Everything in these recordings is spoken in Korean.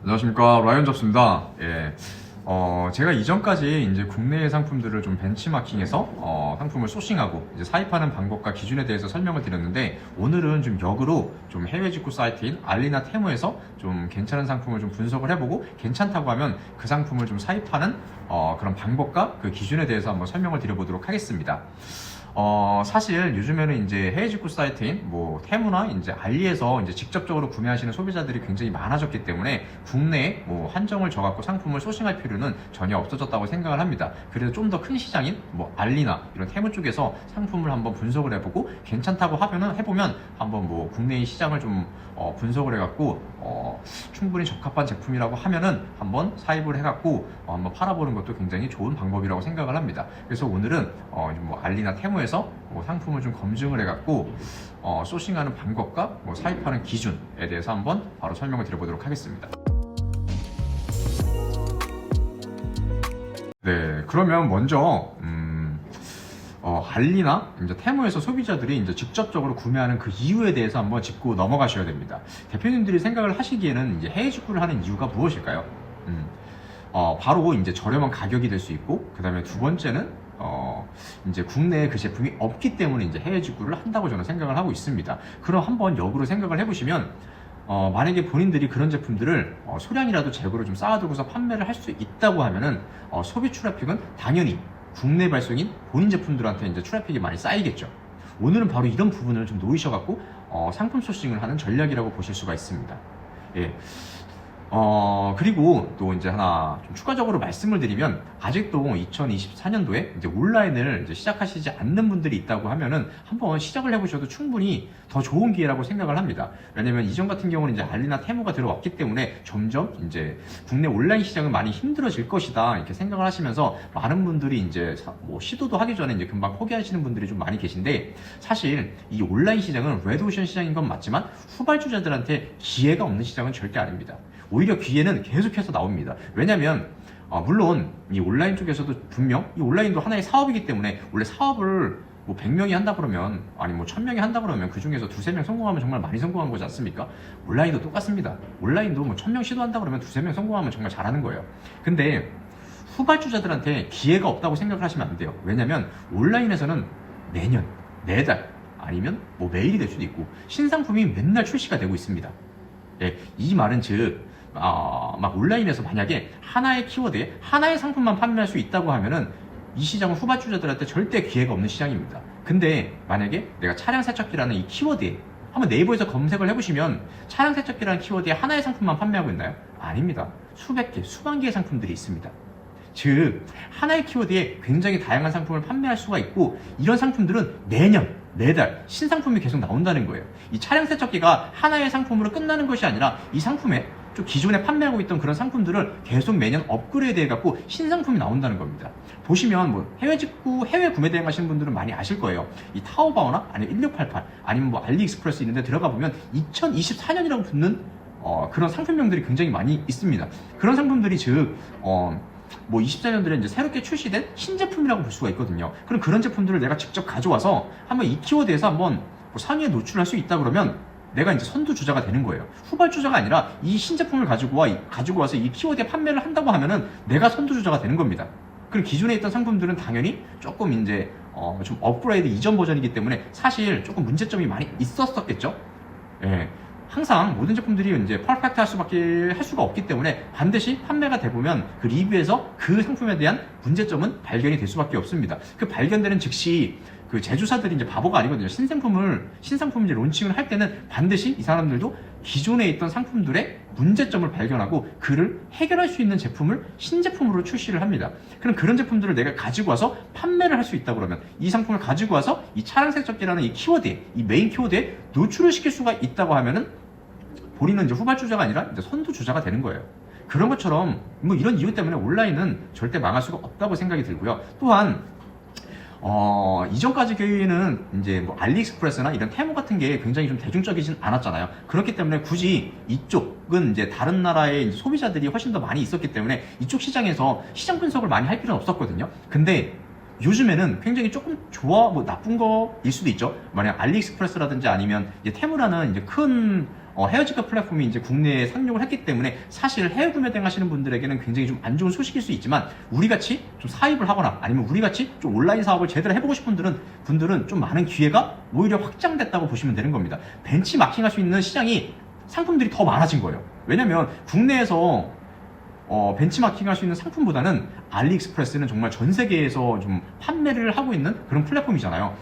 안녕하십니까, 라이언 잡스입니다. 예. 제가 이전까지 이제 국내의 상품들을 좀 벤치마킹해서 상품을 소싱하고 이제 사입하는 방법과 기준에 대해서 설명을 드렸는데, 오늘은 좀 역으로 좀 해외 직구 사이트인 알리나 테무에서 좀 괜찮은 상품을 좀 분석을 해보고 괜찮다고 하면 그 상품을 좀 사입하는 그런 방법과 그 기준에 대해서 한번 설명을 드려보도록 하겠습니다. 사실 요즘에는 이제 해외 직구 사이트인 뭐 테무나 이제 알리에서 이제 직접적으로 구매하시는 소비자들이 굉장히 많아졌기 때문에 국내에 뭐 한정을 져갖고 상품을 소싱할 필요는 전혀 없어졌다고 생각을 합니다. 그래서 좀 더 큰 시장인 뭐 알리나 이런 테무 쪽에서 상품을 한번 분석을 해보고 괜찮다고 해보면 한번 뭐 국내의 시장을 좀 분석을 해갖고 충분히 적합한 제품이라고 하면은 한번 사입을 해갖고 한번 팔아보는 것도 굉장히 좋은 방법이라고 생각을 합니다. 그래서 오늘은 뭐 알리나 테무에서 뭐 상품을 좀 검증을 해갖고 소싱하는 방법과 뭐 사입하는 기준에 대해서 한번 바로 설명을 드려보도록 하겠습니다. 네, 그러면 먼저 알리나 이제 테무에서 소비자들이 이제 직접적으로 구매하는 그 이유에 대해서 한번 짚고 넘어가셔야 됩니다. 대표님들이 생각을 하시기에는 이제 해외 직구를 하는 이유가 무엇일까요? 바로 이제 저렴한 가격이 될 수 있고, 그 다음에 두 번째는 이제 국내에 그 제품이 없기 때문에 이제 해외 직구를 한다고 저는 생각을 하고 있습니다. 그럼 한번 역으로 생각을 해보시면, 만약에 본인들이 그런 제품들을 소량이라도 재고를 좀 쌓아두고서 판매를 할 수 있다고 하면은 소비 트래픽은 당연히 국내 발송인 본인 제품들한테 이제 트래픽이 많이 쌓이겠죠. 오늘은 바로 이런 부분을 좀 놓으셔갖고 상품 소싱을 하는 전략이라고 보실 수가 있습니다. 예. 그리고 또 이제 하나 좀 추가적으로 말씀을 드리면, 아직도 2024년도에 이제 온라인을 이제 시작하시지 않는 분들이 있다고 하면은 한번 시작을 해보셔도 충분히 더 좋은 기회라고 생각을 합니다. 왜냐면 이전 같은 경우는 이제 알리나 테무가 들어왔기 때문에 점점 이제 국내 온라인 시장은 많이 힘들어질 것이다 이렇게 생각을 하시면서 많은 분들이 이제 뭐 시도도 하기 전에 이제 금방 포기하시는 분들이 좀 많이 계신데, 사실 이 온라인 시장은 레드오션 시장인 건 맞지만 후발주자들한테 기회가 없는 시장은 절대 아닙니다. 오히려 기회는 계속해서 나옵니다. 왜냐면 물론 이 온라인 쪽에서도 분명 이 온라인도 하나의 사업이기 때문에, 원래 사업을 뭐 100명이 한다 그러면, 아니 뭐 1000명이 한다 그러면 그 중에서 두세 명 성공하면 정말 많이 성공한 거지 않습니까? 온라인도 똑같습니다. 온라인도 뭐 1000명 시도한다 그러면 두세 명 성공하면 정말 잘하는 거예요. 근데 후발주자들한테 기회가 없다고 생각을 하시면 안 돼요. 왜냐면 온라인에서는 매년, 매달, 아니면 뭐 매일이 될 수도 있고 신상품이 맨날 출시가 되고 있습니다. 예, 이 말은 즉 막 온라인에서 만약에 하나의 키워드에 하나의 상품만 판매할 수 있다고 하면은 이 시장은 후발주자들한테 절대 기회가 없는 시장입니다. 근데 만약에 내가 차량 세척기라는 이 키워드에 한번 네이버에서 검색을 해보시면, 차량 세척기라는 키워드에 하나의 상품만 판매하고 있나요? 아닙니다. 수백 개, 수만 개의 상품들이 있습니다. 즉 하나의 키워드에 굉장히 다양한 상품을 판매할 수가 있고, 이런 상품들은 매년 매달 신상품이 계속 나온다는 거예요. 이 차량 세척기가 하나의 상품으로 끝나는 것이 아니라 이 상품에 좀 기존에 판매하고 있던 그런 상품들을 계속 매년 업그레이드 해갖고 신상품이 나온다는 겁니다. 보시면 뭐 해외 직구, 해외 구매 대행 하시는 분들은 많이 아실 거예요. 이 타오바오나 아니면 1688 아니면 뭐 알리익스프레스 이런 데 들어가 보면 2024년이라고 붙는 그런 상품명들이 굉장히 많이 있습니다. 그런 상품들이 즉 뭐 24년도에 이제 새롭게 출시된 신제품이라고 볼 수가 있거든요. 그럼 그런 제품들을 내가 직접 가져와서 한번 이 키워드에서 한번 뭐 상위에 노출할 수 있다 그러면 내가 이제 선두주자가 되는 거예요. 후발주자가 아니라 이 신제품을 가지고 와서 이 키워드에 판매를 한다고 하면은 내가 선두주자가 되는 겁니다. 그리고 기존에 있던 상품들은 당연히 조금 이제 좀 업그레이드 이전 버전이기 때문에 사실 조금 문제점이 많이 있었겠죠. 예. 항상 모든 제품들이 이제 퍼펙트 할 수가 없기 때문에 반드시 판매가 되보면 그 리뷰에서 그 상품에 대한 문제점은 발견이 될 수밖에 없습니다. 그 발견되는 즉시 그 제조사들이 이제 바보가 아니거든요. 신상품을 이제 론칭을 할 때는 반드시 이 사람들도 기존에 있던 상품들의 문제점을 발견하고 그를 해결할 수 있는 제품을 신제품으로 출시를 합니다. 그럼 그런 제품들을 내가 가지고 와서 판매를 할 수 있다 그러면 이 상품을 가지고 와서 이 차량 세척기라는 이 키워드에, 이 메인 키워드에 노출을 시킬 수가 있다고 하면은 본인은 이제 후발주자가 아니라 이제 선두주자가 되는 거예요. 그런 것처럼 뭐 이런 이유 때문에 온라인은 절대 망할 수가 없다고 생각이 들고요. 또한 이전까지는 이제 뭐 알리익스프레스나 이런 테무 같은 게 굉장히 좀 대중적이진 않았잖아요. 그렇기 때문에 굳이 이쪽은 이제 다른 나라의 이제 소비자들이 훨씬 더 많이 있었기 때문에 이쪽 시장에서 시장 분석을 많이 할 필요는 없었거든요. 근데 요즘에는 굉장히 조금 뭐 나쁜 거일 수도 있죠. 만약 알리익스프레스라든지 아니면 이제 테무라는 이제 큰 헤어지가 플랫폼이 이제 국내에 상용을 했기 때문에 사실 해외 구매 대행하시는 분들에게는 굉장히 좀 안 좋은 소식일 수 있지만 우리같이 좀 사입을 하거나 아니면 우리같이 좀 온라인 사업을 제대로 해보고 싶은 분들은 좀 많은 기회가 오히려 확장됐다고 보시면 되는 겁니다. 벤치마킹할 수 있는 시장이 상품들이 더 많아진 거예요. 왜냐면 국내에서 벤치마킹할 수 있는 상품보다는 알리익스프레스는 정말 전 세계에서 좀 판매를 하고 있는 그런 플랫폼이잖아요.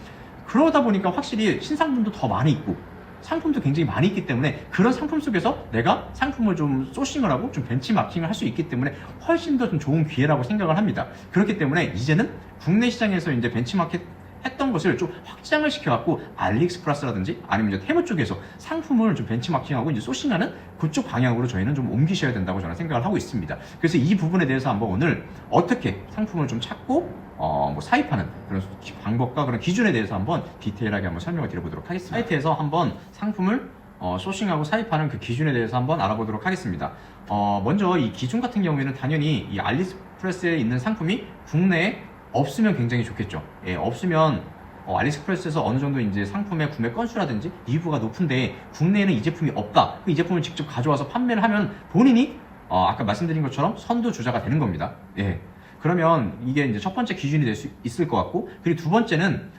그러다 보니까 확실히 신상품도 더 많이 있고 상품도 굉장히 많이 있기 때문에 그런 상품 속에서 내가 상품을 좀 소싱을 하고 좀 벤치마킹을 할 수 있기 때문에 훨씬 더 좀 좋은 기회라고 생각을 합니다. 그렇기 때문에 이제는 국내 시장에서 이제 벤치마킹 했던 것을 좀 확장을 시켜갖고 알리익스프레스라든지 아니면 이제 테무 쪽에서 상품을 좀 벤치마킹하고 이제 소싱하는 그쪽 방향으로 저희는 좀 옮기셔야 된다고 저는 생각을 하고 있습니다. 그래서 이 부분에 대해서 한번 오늘 어떻게 상품을 좀 찾고 뭐 사입하는 그런 방법과 그런 기준에 대해서 한번 디테일하게 한번 설명을 드려보도록 하겠습니다. 사이트에서 한번 상품을 소싱하고 사입하는 그 기준에 대해서 한번 알아보도록 하겠습니다. 먼저 이 기준 같은 경우에는 당연히 이 알리익스프레스에 있는 상품이 국내에 없으면 굉장히 좋겠죠. 예, 없으면 알리익스프레스에서 어느 정도 이제 상품의 구매 건수라든지 리뷰가 높은데 국내에는 이 제품이 없다. 이 제품을 직접 가져와서 판매를 하면 본인이 아까 말씀드린 것처럼 선두주자가 되는 겁니다. 예. 그러면 이게 이제 첫 번째 기준이 될 수 있을 것 같고, 그리고 두 번째는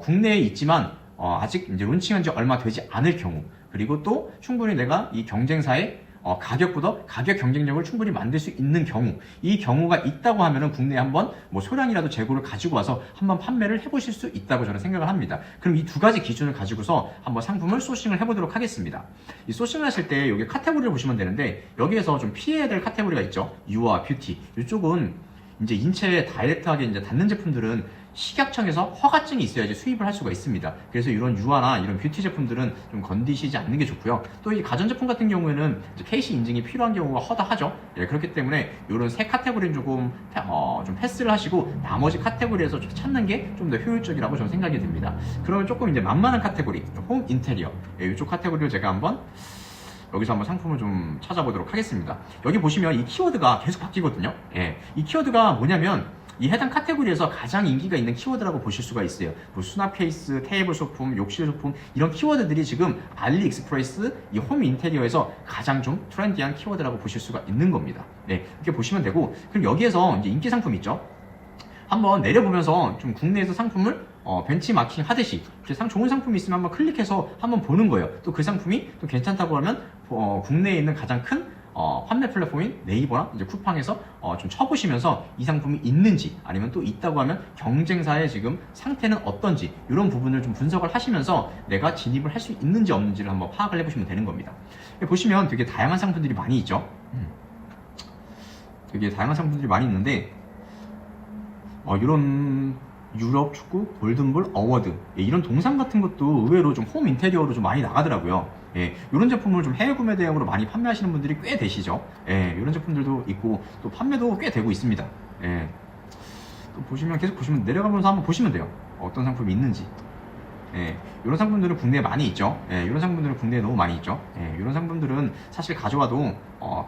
국내에 있지만 아직 이제 론칭한 지 얼마 되지 않을 경우, 그리고 또 충분히 내가 이 경쟁사의 가격보다 가격 경쟁력을 충분히 만들 수 있는 경우, 이 경우가 있다고 하면은 국내에 한번 뭐 소량이라도 재고를 가지고 와서 한번 판매를 해보실 수 있다고 저는 생각을 합니다. 그럼 이 두 가지 기준을 가지고서 한번 상품을 소싱을 해보도록 하겠습니다. 이 소싱을 하실 때 여기 카테고리를 보시면 되는데 여기에서 좀 피해야 될 카테고리가 있죠. 유아, 뷰티. 이쪽은 이제 인체에 다이렉트하게 이제 닿는 제품들은 식약청에서 허가증이 있어야지 수입을 할 수가 있습니다. 그래서 이런 유아나 이런 뷰티 제품들은 좀 건드시지 않는 게 좋고요. 또 이 가전제품 같은 경우에는 이제 KC 인증이 필요한 경우가 허다하죠. 예, 그렇기 때문에 이런 세 카테고리는 조금 좀 패스를 하시고 나머지 카테고리에서 좀 찾는 게 좀 더 효율적이라고 저는 생각이 듭니다. 그러면 조금 이제 만만한 카테고리, 홈 인테리어, 예, 이쪽 카테고리를 제가 한번 여기서 한번 상품을 좀 찾아보도록 하겠습니다. 여기 보시면 이 키워드가 계속 바뀌거든요. 예, 이 키워드가 뭐냐면 이 해당 카테고리에서 가장 인기가 있는 키워드라고 보실 수가 있어요. 뭐 수납 케이스, 테이블 소품, 욕실 소품 이런 키워드들이 지금 알리익스프레스 이 홈 인테리어에서 가장 좀 트렌디한 키워드라고 보실 수가 있는 겁니다. 네, 이렇게 보시면 되고, 그럼 여기에서 이제 인기 상품 있죠. 한번 내려보면서 좀 국내에서 상품을 벤치마킹 하듯이 좋은 상품이 있으면 한번 클릭해서 한번 보는 거예요. 또 그 상품이 또 괜찮다고 하면 국내에 있는 가장 큰 판매 플랫폼인 네이버나 이제 쿠팡에서 좀 쳐보시면서 이 상품이 있는지 아니면 또 있다고 하면 경쟁사의 지금 상태는 어떤지 이런 부분을 좀 분석을 하시면서 내가 진입을 할 수 있는지 없는지를 한번 파악을 해보시면 되는 겁니다. 보시면 되게 다양한 상품들이 많이 있죠. 되게 다양한 상품들이 많이 있는데 이런 유럽 축구 골든볼 어워드, 예, 이런 동상 같은 것도 의외로 좀 홈 인테리어로 좀 많이 나가더라고요. 예, 이런 제품을 좀 해외 구매 대행으로 많이 판매하시는 분들이 꽤 되시죠. 예, 이런 제품들도 있고 또 판매도 꽤 되고 있습니다. 예, 또 보시면 계속 보시면 내려가면서 한번 보시면 돼요. 어떤 상품이 있는지. 예, 이런 상품들은 국내에 많이 있죠. 예, 이런 상품들은 국내에 너무 많이 있죠. 예, 이런 상품들은 사실 가져와도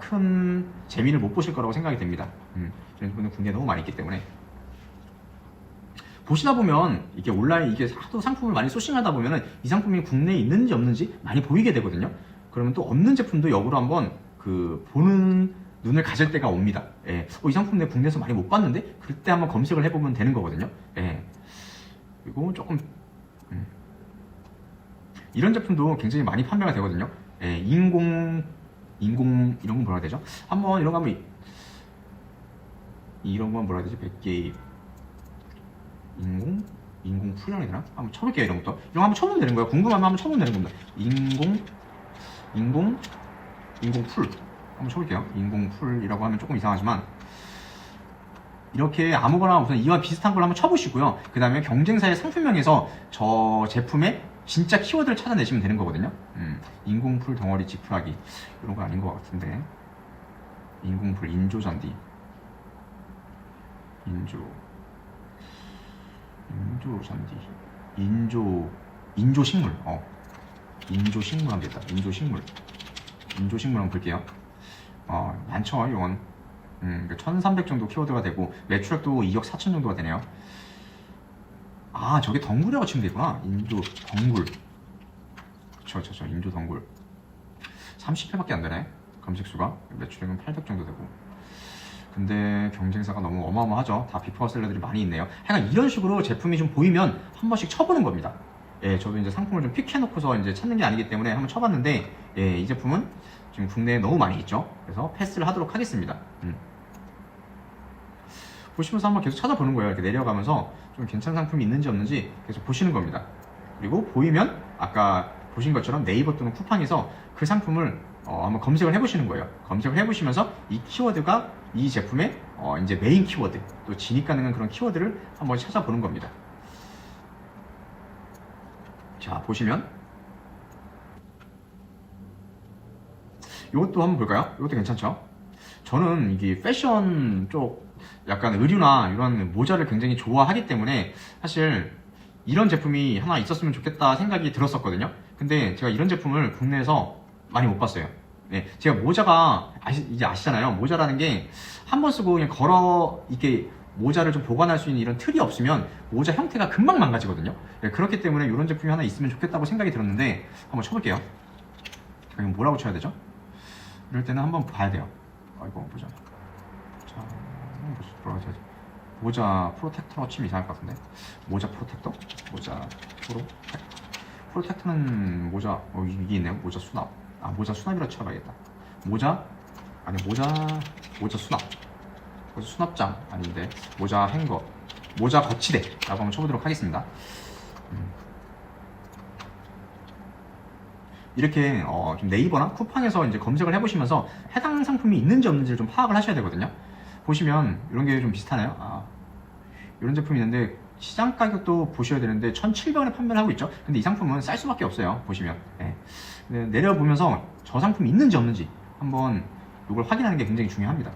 큰 재미를 못 보실 거라고 생각이 됩니다. 이런 상품들은 국내에 너무 많이 있기 때문에. 보시다 보면 이게 온라인 이게 하도 상품을 많이 소싱하다 보면은 이 상품이 국내에 있는지 없는지 많이 보이게 되거든요. 그러면 또 없는 제품도 역으로 한번 보는 눈을 가질 때가 옵니다. 예. 이 상품 내 국내에서 많이 못 봤는데 그때 한번 검색을 해보면 되는 거거든요. 예. 그리고 조금 이런 제품도 굉장히 많이 판매가 되거든요. 예. 인공 이런 건 뭐라 해야 되죠? 한번 이런 거 한번 이런 건 뭐라 해야 되지? 100개 인공 풀이라고 해야 되나? 한번 쳐볼게요. 이런 것도 이런 거 한번 쳐보면 되는 거예요. 궁금하면 한번 쳐보면 되는 겁니다. 인공 풀 한번 쳐볼게요. 인공 풀이라고 하면 조금 이상하지만 이렇게 아무거나 우선 이와 비슷한 걸 한번 쳐보시고요. 그 다음에 경쟁사의 상품명에서 저 제품의 진짜 키워드를 찾아내시면 되는 거거든요. 인공 풀 덩어리 지푸라기 이런 거 아닌 것 같은데, 인공 풀 인조 잔디 인조 잔디 인조 식물 인조 식물 하면 되겠다. 인조 식물 한번 볼게요. 많죠. 이건 1300 정도 키워드가 되고 매출액도 2억 4천 정도가 되네요. 저게 덩굴이라고 치면 되구나. 인조 덩굴. 그쵸 인조 덩굴. 30회밖에 안 되네. 검색수가. 매출액은 800 정도 되고. 근데 경쟁사가 너무 어마어마하죠. 다 비퍼 셀러들이 많이 있네요. 하여간 이런 식으로 제품이 좀 보이면 한 번씩 쳐보는 겁니다. 예, 저도 이제 상품을 좀 픽해놓고서 이제 찾는 게 아니기 때문에 한번 쳐봤는데, 예, 이 제품은 지금 국내에 너무 많이 있죠. 그래서 패스를 하도록 하겠습니다. 보시면서 한번 계속 찾아보는 거예요. 이렇게 내려가면서 좀 괜찮은 상품이 있는지 없는지 계속 보시는 겁니다. 그리고 보이면 아까 보신 것처럼 네이버 또는 쿠팡에서 그 상품을 한번 검색을 해보시는 거예요. 검색을 해보시면서 이 키워드가 이 제품의 이제 메인 키워드, 또 진입 가능한 그런 키워드를 한번 찾아보는 겁니다. 자, 보시면 이것도 한번 볼까요? 이것도 괜찮죠? 저는 이게 패션 쪽 약간 의류나 이런 모자를 굉장히 좋아하기 때문에 사실 이런 제품이 하나 있었으면 좋겠다 생각이 들었었거든요. 근데 제가 이런 제품을 국내에서 많이 못 봤어요. 네, 제가 모자가 이제 아시잖아요. 모자라는 게 한 번 쓰고 그냥 걸어 이렇게 모자를 좀 보관할 수 있는 이런 틀이 없으면 모자 형태가 금방 망가지거든요. 네, 그렇기 때문에 이런 제품이 하나 있으면 좋겠다고 생각이 들었는데 한번 쳐볼게요. 이거 뭐라고 쳐야 되죠? 이럴 때는 한번 봐야 돼요. 이거 보자. 자, 뭐라고 쳐야지? 모자 프로텍터로 치면 이상할 것 같은데. 모자 프로텍터? 모자 프로텍터. 프로텍터는 모자 이게 있네요. 모자 수납. 모자 수납이라 쳐봐야겠다. 모자 수납. 모자 수납장 아닌데. 모자 행거. 모자 거치대라고 한번 쳐보도록 하겠습니다. 이렇게 좀 네이버나 쿠팡에서 이제 검색을 해보시면서 해당 상품이 있는지 없는지를 좀 파악을 하셔야 되거든요. 보시면 이런 게 좀 비슷하네요. 이런 제품이 있는데 시장 가격도 보셔야 되는데 1,700원에 판매를 하고 있죠. 근데 이 상품은 쌀 수밖에 없어요. 보시면 내려보면서 저 상품이 있는지 없는지 한번 이걸 확인하는 게 굉장히 중요합니다.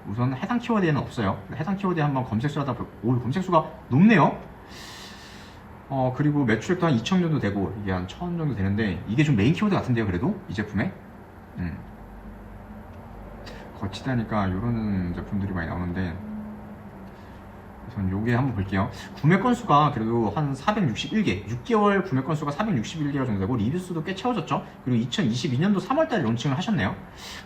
우선 해당 키워드에는 없어요. 해당 키워드에 한번 검색수 하다 보면 검색수가 높네요. 그리고 매출액도 한 2,000 정도 되고 이게 한 1,000 정도 되는데 이게 좀 메인 키워드 같은데요. 그래도 이 제품에 거치다니까 이런 제품들이 많이 나오는데 우선 요게 한번 볼게요. 구매 건수가 그래도 한 461개, 6개월 구매 건수가 461개가 정도 되고 리뷰 수도 꽤 채워졌죠. 그리고 2022년도 3월달에 론칭을 하셨네요.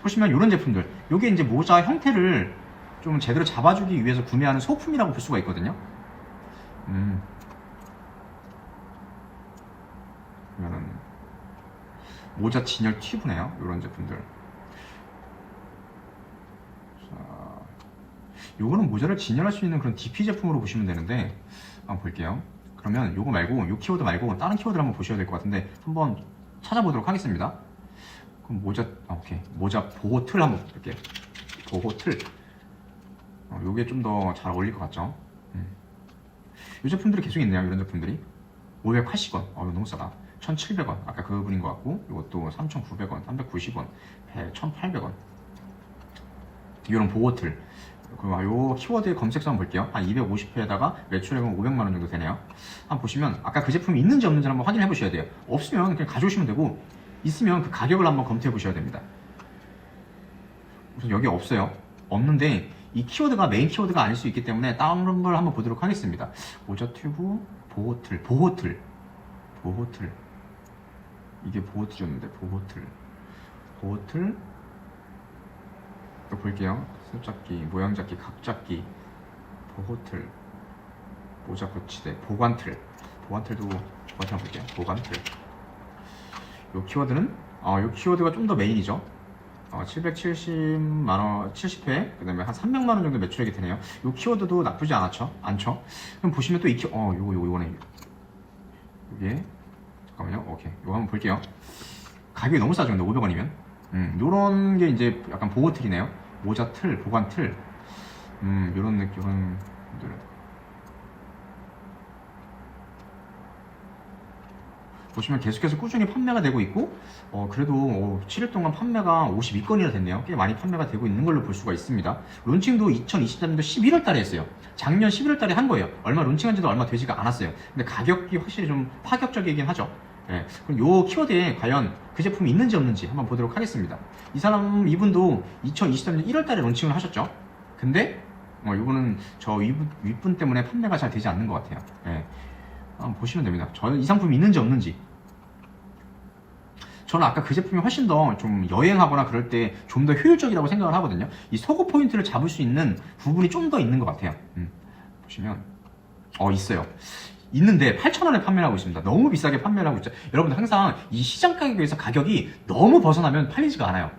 보시면 이런 제품들, 요게 이제 모자 형태를 좀 제대로 잡아주기 위해서 구매하는 소품이라고 볼 수가 있거든요. 그러면은 모자 진열 튜브네요. 이런 제품들. 요거는 모자를 진열할 수 있는 그런 DP 제품으로 보시면 되는데 한번 볼게요. 그러면 요거 말고 요 키워드 말고 다른 키워드를 한번 보셔야 될 것 같은데 한번 찾아보도록 하겠습니다. 그럼 모자 오케이. 모자 보호 틀 한번 볼게요. 보호 틀. 요게 좀 더 잘 어울릴 것 같죠? 요 제품들이 계속 있네요. 이런 제품들이 580원. 이거 너무 싸다. 1,700원. 아까 그분인 것 같고 이것도 3,900원, 390원, 1,800원. 이런 보호 틀. 요 키워드 검색서 한번 볼게요. 한 250회에다가 매출액은 500만원 정도 되네요. 한번 보시면 아까 그 제품이 있는지 없는지 한번 확인해 보셔야 돼요. 없으면 그냥 가져오시면 되고 있으면 그 가격을 한번 검토해 보셔야 됩니다. 우선 여기 없어요. 없는데 이 키워드가 메인 키워드가 아닐 수 있기 때문에 다른 걸 한번 보도록 하겠습니다. 모자 튜브 보호틀. 이게 보호틀이었는데 보호틀 또 볼게요. 수잡기, 모양잡기, 각잡기, 보호틀, 모자 거치대, 보관틀도 한번 볼게요. 보관틀. 요 키워드는 요 키워드가 좀 더 메인이죠. 770만원, 70회, 그 다음에 한 300만원 정도 매출액이 되네요. 요 키워드도 나쁘지 않죠? 그럼 보시면 또 이 요거네. 이게, 잠깐만요. 오케이. 요거 한번 볼게요. 가격이 너무 싸죠. 근데 500원이면. 요런 게 이제 약간 보호틀이네요. 모자 틀, 보관 틀. 요런 느낌, 요런 분들. 보시면 계속해서 꾸준히 판매가 되고 있고, 그래도 7일 동안 판매가 52건이나 됐네요. 꽤 많이 판매가 되고 있는 걸로 볼 수가 있습니다. 론칭도 2023년도 11월 달에 했어요. 작년 11월 달에 한 거예요. 론칭한 지도 얼마 되지가 않았어요. 근데 가격이 확실히 좀 파격적이긴 하죠. 네. 그럼 요 키워드에 과연 그 제품이 있는지 없는지 한번 보도록 하겠습니다. 이분도 2023년 1월 달에 론칭을 하셨죠. 근데 이거는 저 윗분 때문에 판매가 잘 되지 않는 것 같아요. 네. 한번 보시면 됩니다. 이 상품이 있는지 없는지. 저는 아까 그 제품이 훨씬 더 좀 여행하거나 그럴 때 좀 더 효율적이라고 생각을 하거든요. 이 소고 포인트를 잡을 수 있는 부분이 좀 더 있는 것 같아요. 보시면 있어요. 있는데 8,000원에 판매를 하고 있습니다. 너무 비싸게 판매를 하고 있죠. 여러분들 항상 이 시장 가격에서 가격이 너무 벗어나면 팔리지가 않아요.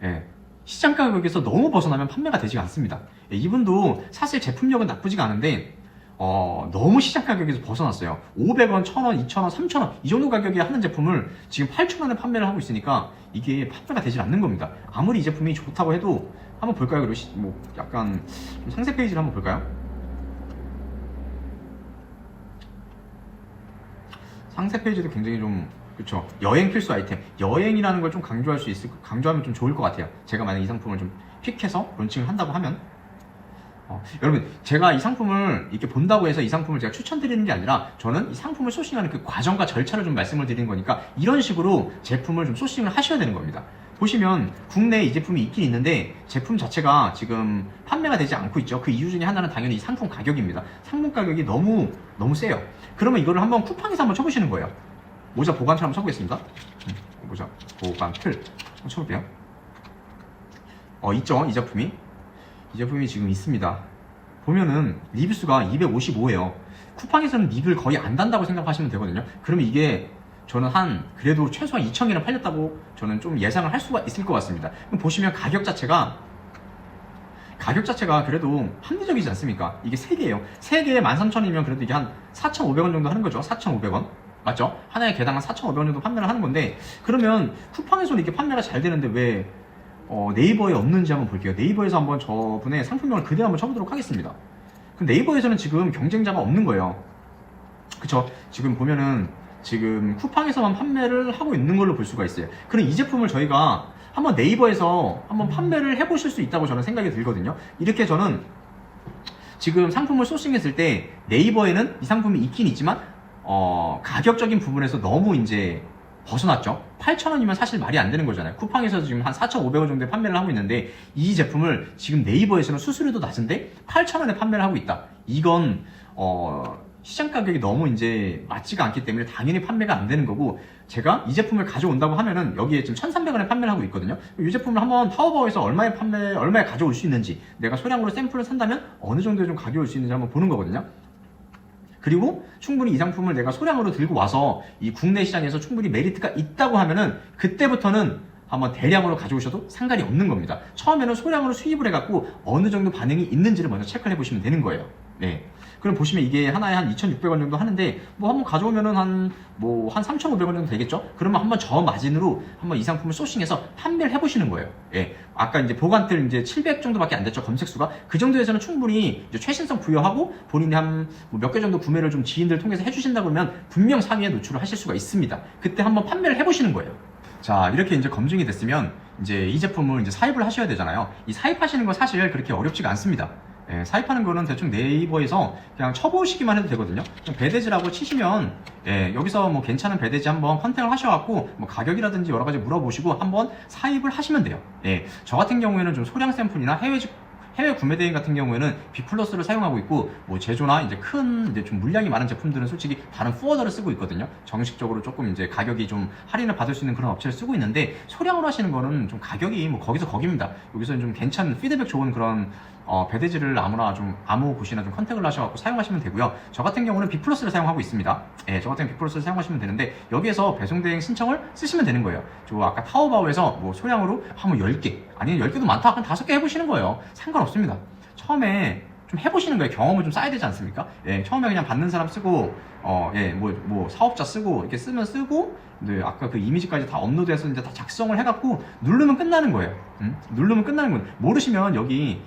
예. 시장 가격에서 너무 벗어나면 판매가 되지가 않습니다. 예, 이분도 사실 제품력은 나쁘지가 않은데 너무 시장 가격에서 벗어났어요. 500원, 1,000원, 2,000원, 3,000원 이 정도 가격에 하는 제품을 지금 8,000원에 판매를 하고 있으니까 이게 판매가 되질 않는 겁니다. 아무리 이 제품이 좋다고 해도 한번 볼까요? 그리고 뭐 약간 좀 상세 페이지를 한번 볼까요? 상세 페이지도 굉장히 좀 그쵸, 여행 필수 아이템, 여행이라는 걸 좀 강조하면 좀 좋을 것 같아요. 제가 만약 이 상품을 좀 픽해서 론칭을 한다고 하면 여러분, 제가 이 상품을 이렇게 본다고 해서 이 상품을 제가 추천드리는 게 아니라 저는 이 상품을 소싱하는 그 과정과 절차를 좀 말씀을 드리는 거니까 이런 식으로 제품을 좀 소싱을 하셔야 되는 겁니다. 보시면 국내에 이 제품이 있긴 있는데 제품 자체가 지금 판매가 되지 않고 있죠. 그 이유 중에 하나는 당연히 이 상품 가격입니다. 상품 가격이 너무 세요. 그러면 이거를 한번 쿠팡에서 한번 쳐보시는 거예요. 모자 보관틀 한번 쳐보겠습니다. 모자 보관틀 한번 쳐볼게요. 있죠, 이 제품이 지금 있습니다. 보면은 리뷰수가 255예요. 쿠팡에서는 리뷰를 거의 안 단다고 생각하시면 되거든요. 그러면 이게 저는 그래도 최소한 2,000개는 팔렸다고 저는 좀 예상을 할 수가 있을 것 같습니다. 그럼 보시면 가격 자체가 그래도 합리적이지 않습니까? 이게 3개예요. 3개에 13,000원이면 그래도 이게 한 4,500원 정도 하는 거죠. 4,500원. 맞죠? 하나의 개당 한 4,500원 정도 판매를 하는 건데, 그러면 쿠팡에서는 이렇게 판매가 잘 되는데 왜 네이버에 없는지 한번 볼게요. 네이버에서 한번 저분의 상품명을 그대로 한번 쳐보도록 하겠습니다. 그럼 네이버에서는 지금 경쟁자가 없는 거예요. 그쵸? 지금 보면은 지금 쿠팡에서만 판매를 하고 있는 걸로 볼 수가 있어요. 그럼 이 제품을 저희가 한번 네이버에서 한번 판매를 해보실 수 있다고 저는 생각이 들거든요. 이렇게 저는 지금 상품을 소싱했을 때 네이버에는 이 상품이 있긴 있지만 가격적인 부분에서 너무 이제 벗어났죠. 8,000원이면 사실 말이 안 되는 거잖아요. 쿠팡에서 지금 한 4,500원 정도에 판매를 하고 있는데 이 제품을 지금 네이버에서는 수수료도 낮은데 8,000원에 판매를 하고 있다. 이건 시장 가격이 너무 이제 맞지가 않기 때문에 당연히 판매가 안 되는 거고, 제가 이 제품을 가져온다고 하면은 여기에 지금 1,300원에 판매를 하고 있거든요. 이 제품을 한번 타오바오에서 얼마에 가져올 수 있는지, 내가 소량으로 샘플을 산다면 어느 정도에 좀 가져올 수 있는지 한번 보는 거거든요. 그리고 충분히 이 상품을 내가 소량으로 들고 와서 이 국내 시장에서 충분히 메리트가 있다고 하면은 그때부터는 한번 대량으로 가져오셔도 상관이 없는 겁니다. 처음에는 소량으로 수입을 해갖고 어느 정도 반응이 있는지를 먼저 체크를 해보시면 되는 거예요. 네. 그럼 보시면 이게 하나에 한 2,600원 정도 하는데, 뭐 한번 가져오면은 한 3,500원 정도 되겠죠? 그러면 한번 저 마진으로 한번 이 상품을 소싱해서 판매를 해보시는 거예요. 예. 아까 이제 보관틀 이제 700 정도밖에 안 됐죠, 검색수가. 그 정도에서는 충분히 이제 최신성 부여하고 본인이 한 몇 개 정도 구매를 좀 지인들 통해서 해주신다 그러면 분명 상위에 노출을 하실 수가 있습니다. 그때 한번 판매를 해보시는 거예요. 자, 이렇게 이제 검증이 됐으면 이제 이 제품을 이제 사입을 하셔야 되잖아요. 이 사입하시는 건 사실 그렇게 어렵지가 않습니다. 예, 사입하는 거는 대충 네이버에서 그냥 쳐보시기만 해도 되거든요. 배대지라고 치시면 여기서 뭐 괜찮은 배대지 한번 컨택을 하셔갖고 뭐 가격이라든지 여러 가지 물어보시고 한번 사입을 하시면 돼요. 예, 저 같은 경우에는 좀 소량 샘플이나 해외 구매 대행 같은 경우에는 B+를 사용하고 있고, 뭐 제조나 이제 이제 좀 물량이 많은 제품들은 솔직히 다른 포워더를 쓰고 있거든요. 정식적으로 조금 이제 가격이 좀 할인을 받을 수 있는 그런 업체를 쓰고 있는데, 소량으로 하시는 거는 좀 가격이 뭐 거기서 거기입니다. 여기서는 좀 괜찮은 피드백 좋은 그런 배대지를 아무 곳이나 좀 컨택을 하셔갖고 사용하시면 되고요. 저 같은 경우는 B+를 사용하고 있습니다. 예, 저 같은 경우 B+를 사용하시면 되는데, 여기에서 배송대행 신청을 쓰시면 되는 거예요. 저 아까 타오바오에서 뭐 소량으로 한번 10개, 아니면 10개도 많다, 한 5개 해보시는 거예요. 상관없습니다. 처음에 좀 해보시는 거예요. 경험을 좀 쌓아야 되지 않습니까? 예, 처음에 그냥 받는 사람 쓰고, 사업자 쓰고, 이렇게 쓰면 쓰고, 네, 아까 그 이미지까지 다 업로드해서 이제 다 작성을 해갖고 누르면 끝나는 거예요. 누르면 끝나는 거예요. 모르시면 여기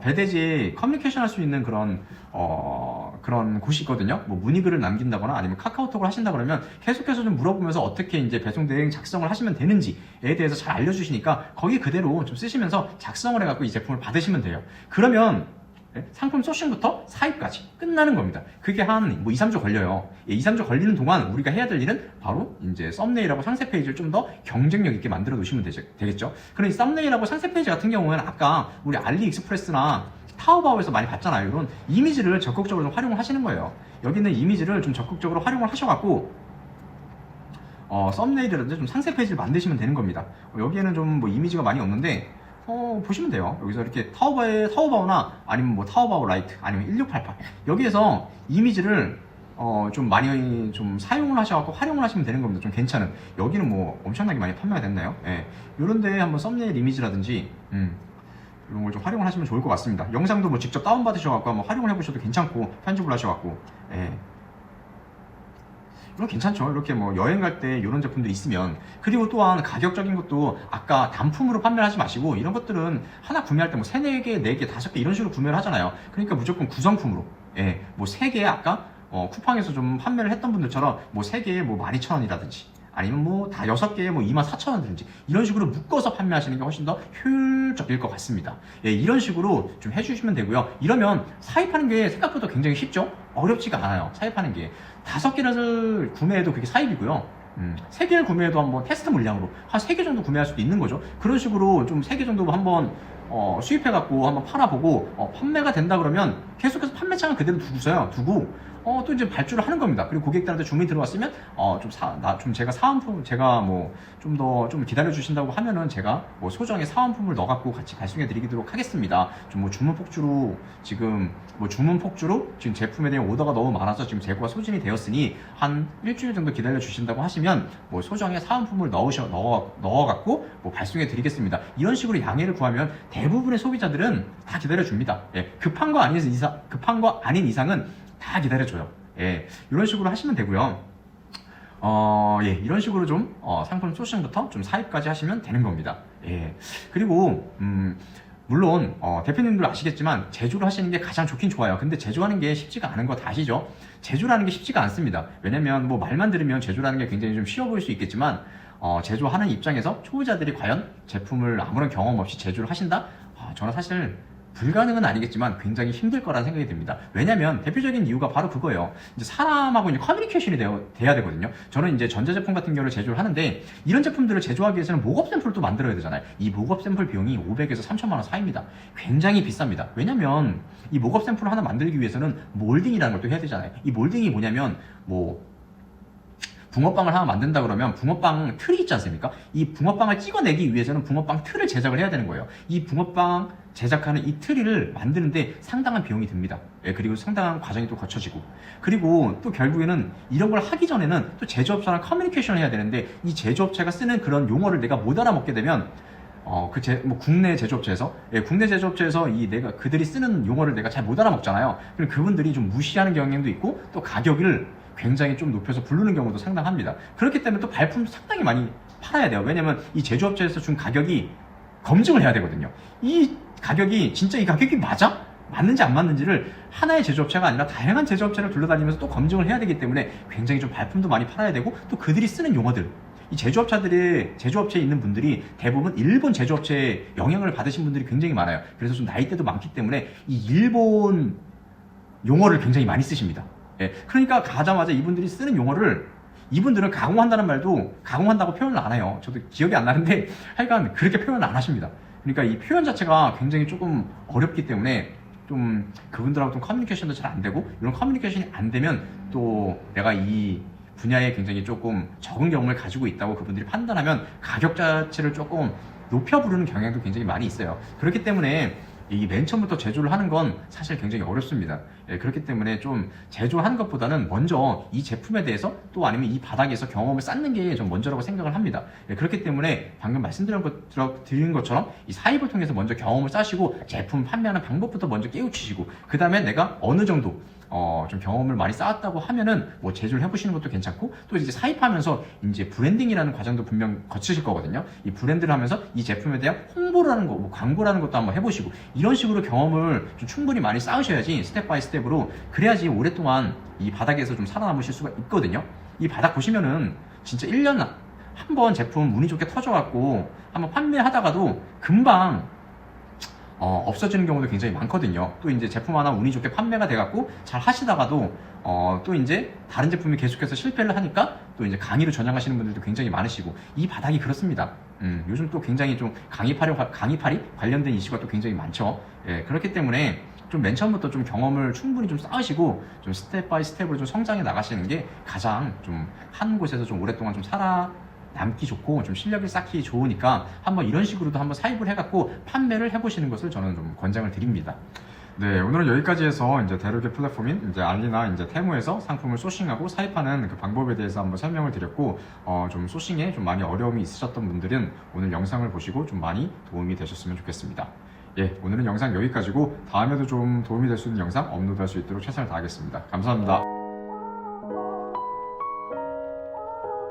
배대지 커뮤니케이션 할 수 있는 그런 곳이 있거든요. 뭐 문의글을 남긴다거나 아니면 카카오톡을 하신다 그러면 계속해서 좀 물어보면서 어떻게 이제 배송 대행 작성을 하시면 되는지에 대해서 잘 알려주시니까 거기 그대로 좀 쓰시면서 작성을 해갖고 이 제품을 받으시면 돼요. 그러면 상품 소싱부터 사입까지 끝나는 겁니다. 그게 한 2, 3주 걸려요. 2, 3주 걸리는 동안 우리가 해야 될 일은 바로 이제 썸네일하고 상세 페이지를 좀 더 경쟁력 있게 만들어 놓으시면 되겠죠. 그럼 이 썸네일하고 상세 페이지 같은 경우에는 아까 우리 알리익스프레스나 타오바오에서 많이 봤잖아요. 이런 이미지를 적극적으로 좀 활용을 하시는 거예요. 여기 있는 이미지를 좀 적극적으로 활용을 하셔갖고 썸네일이라든지 좀 상세 페이지를 만드시면 되는 겁니다. 여기에는 좀 뭐 이미지가 많이 없는데 보시면 돼요. 여기서 이렇게 타오바오나 아니면 뭐 타오바오 라이트 아니면 1688 여기에서 이미지를 좀 많이 좀 사용을 하셔갖고 활용을 하시면 되는 겁니다. 좀 괜찮은. 여기는 뭐 엄청나게 많이 판매가 됐나요? 예. 요런데 한번 썸네일 이미지라든지 이런 걸 좀 활용을 하시면 좋을 것 같습니다. 영상도 뭐 직접 다운받으셔갖고 한번 활용을 해보셔도 괜찮고 편집을 하셔갖고 예. 이거 괜찮죠. 이렇게 뭐 여행 갈 때 이런 제품들이 있으면. 그리고 또한 가격적인 것도 아까 단품으로 판매를 하지 마시고 이런 것들은 하나 구매할 때 뭐 3, 4개, 4개, 5개 이런 식으로 구매를 하잖아요. 그러니까 무조건 구성품으로 뭐 3개 아까 쿠팡에서 좀 판매를 했던 분들처럼 뭐 3개에 뭐 12,000원이라든지 아니면 뭐 다 6개에 뭐 24,000원이라든지 이런 식으로 묶어서 판매하시는 게 훨씬 더 효율적일 것 같습니다. 이런 식으로 좀 해주시면 되고요. 이러면 사입하는 게 생각보다 굉장히 쉽죠? 어렵지가 않아요. 사입하는 게 5개를 구매해도 그게 사입이고요. 3개를 구매해도 한번 테스트 물량으로 한 3개 정도 구매할 수도 있는 거죠. 그런 식으로 좀 3개 정도 한번 수입해갖고 한번 팔아보고 판매가 된다 그러면 계속해서 판매창을 그대로 두고 또 이제 발주를 하는 겁니다. 그리고 고객들한테 주문이 들어왔으면 제가 사은품 제가 뭐 좀 더 좀 기다려 주신다고 하면은 제가 뭐 소정의 사은품을 넣어갖고 같이 발송해 드리도록 하겠습니다. 좀 뭐 주문 폭주로 지금 제품에 대한 오더가 너무 많아서 지금 재고가 소진이 되었으니 한 일주일 정도 기다려 주신다고 하시면 뭐 소정의 사은품을 넣어갖고 뭐 발송해 드리겠습니다. 이런 식으로 양해를 구하면 대부분의 소비자들은 다 기다려 줍니다. 급한 거 아닌 이상은 다 기다려줘요. 이런 식으로 하시면 되고요. 이런 식으로 좀 상품 소싱부터 좀 사입까지 하시면 되는 겁니다. 그리고 물론 대표님들 아시겠지만 제조를 하시는 게 가장 좋긴 좋아요. 근데 제조하는 게 쉽지가 않은 거 다 아시죠? 제조라는 게 쉽지가 않습니다. 왜냐면 뭐 말만 들으면 제조라는 게 굉장히 좀 쉬워 보일 수 있겠지만 제조하는 입장에서 초보자들이 과연 제품을 아무런 경험 없이 제조를 하신다? 저는 사실 불가능은 아니겠지만 굉장히 힘들 거라는 생각이 듭니다. 왜냐면 대표적인 이유가 바로 그거예요. 이제 사람하고 이제 커뮤니케이션이 돼야 되거든요. 저는 이제 전자제품 같은 경우를 제조를 하는데 이런 제품들을 제조하기 위해서는 목업 샘플을 또 만들어야 되잖아요. 이 목업 샘플 비용이 500에서 3천만 원 사이입니다. 굉장히 비쌉니다. 왜냐면 이 목업 샘플을 하나 만들기 위해서는 몰딩이라는 걸 또 해야 되잖아요. 이 몰딩이 뭐냐면 붕어빵을 하나 만든다 그러면 붕어빵 틀이 있지 않습니까? 이 붕어빵을 찍어내기 위해서는 붕어빵 틀을 제작을 해야 되는 거예요. 이 붕어빵 제작하는 이 트리를 만드는데 상당한 비용이 듭니다. 그리고 상당한 과정이 또 거쳐지고, 그리고 또 결국에는 이런 걸 하기 전에는 또 제조업자랑 커뮤니케이션을 해야 되는데 이 제조업체가 쓰는 그런 용어를 내가 못 알아먹게 되면 국내 제조업체에서 그들이 쓰는 용어를 내가 잘 못 알아먹잖아요. 그럼 그분들이 좀 무시하는 경향도 있고 또 가격을 굉장히 좀 높여서 부르는 경우도 상당합니다. 그렇기 때문에 또 발품도 상당히 많이 팔아야 돼요. 왜냐면 이 제조업체에서 준 가격이 검증을 해야 되거든요. 이 가격이 진짜 이 가격이 맞는지 안 맞는지를 하나의 제조업체가 아니라 다양한 제조업체를 둘러다니면서 또 검증을 해야 되기 때문에 굉장히 좀 발품도 많이 팔아야 되고, 또 그들이 쓰는 용어들, 이 제조업체에 있는 분들이 대부분 일본 제조업체에 영향을 받으신 분들이 굉장히 많아요. 그래서 좀 나이대도 많기 때문에 이 일본 용어를 굉장히 많이 쓰십니다. 그러니까 가자마자 이분들이 쓰는 용어를, 이분들은 가공한다는 말도 가공한다고 표현을 안 해요. 저도 기억이 안 나는데 하여간 그렇게 표현을 안 하십니다. 그러니까 이 표현 자체가 굉장히 조금 어렵기 때문에 좀 그분들하고 좀 커뮤니케이션도 잘 안 되고, 이런 커뮤니케이션이 안 되면 또 내가 이 분야에 굉장히 조금 적은 경험을 가지고 있다고 그분들이 판단하면 가격 자체를 조금 높여 부르는 경향도 굉장히 많이 있어요. 그렇기 때문에 이 맨 처음부터 제조를 하는 건 사실 굉장히 어렵습니다. 그렇기 때문에 좀 제조하는 것보다는 먼저 이 제품에 대해서 또 아니면 이 바닥에서 경험을 쌓는 게 좀 먼저라고 생각을 합니다. 그렇기 때문에 방금 말씀드린 것처럼 이 사입을 통해서 먼저 경험을 쌓으시고 제품 판매하는 방법부터 먼저 깨우치시고, 그 다음에 내가 어느 정도 좀 경험을 많이 쌓았다고 하면은 뭐 제조를 해보시는 것도 괜찮고, 또 이제 사입하면서 이제 브랜딩이라는 과정도 분명 거치실 거거든요. 이 브랜드를 하면서 이 제품에 대한 홍보라는 거, 광고라는 것도 한번 해보시고, 이런 식으로 경험을 좀 충분히 많이 쌓으셔야지 스텝 바이 스텝으로, 그래야지 오랫동안 이 바닥에서 좀 살아남으실 수가 있거든요. 이 바닥 보시면은 진짜 1년 한번 제품 운이 좋게 터져갖고 한번 판매하다가도 금방 없어지는 경우도 굉장히 많거든요. 또 이제 제품 하나 운이 좋게 판매가 돼갖고 잘 하시다가도 또 이제 다른 제품이 계속해서 실패를 하니까 또 이제 강의로 전향하시는 분들도 굉장히 많으시고, 이 바닥이 그렇습니다. 요즘 또 굉장히 좀 강의팔이 관련된 이슈가 또 굉장히 많죠. 그렇기 때문에 좀 맨 처음부터 좀 경험을 충분히 좀 쌓으시고 좀 스텝 바이 스텝으로 좀 성장해 나가시는 게 가장 좀 한 곳에서 좀 오랫동안 좀 살아 남기 좋고 좀 실력을 쌓기 좋으니까 한번 이런 식으로도 한번 사입을 해갖고 판매를 해보시는 것을 저는 좀 권장을 드립니다. 네, 오늘은 여기까지 해서 이제 대륙의 플랫폼인 이제 알리나 이제 테무에서 상품을 소싱하고 사입하는 그 방법에 대해서 한번 설명을 드렸고, 좀 소싱에 좀 많이 어려움이 있으셨던 분들은 오늘 영상을 보시고 좀 많이 도움이 되셨으면 좋겠습니다. 예, 오늘은 영상 여기까지고 다음에도 좀 도움이 될 수 있는 영상 업로드할 수 있도록 최선을 다하겠습니다. 감사합니다.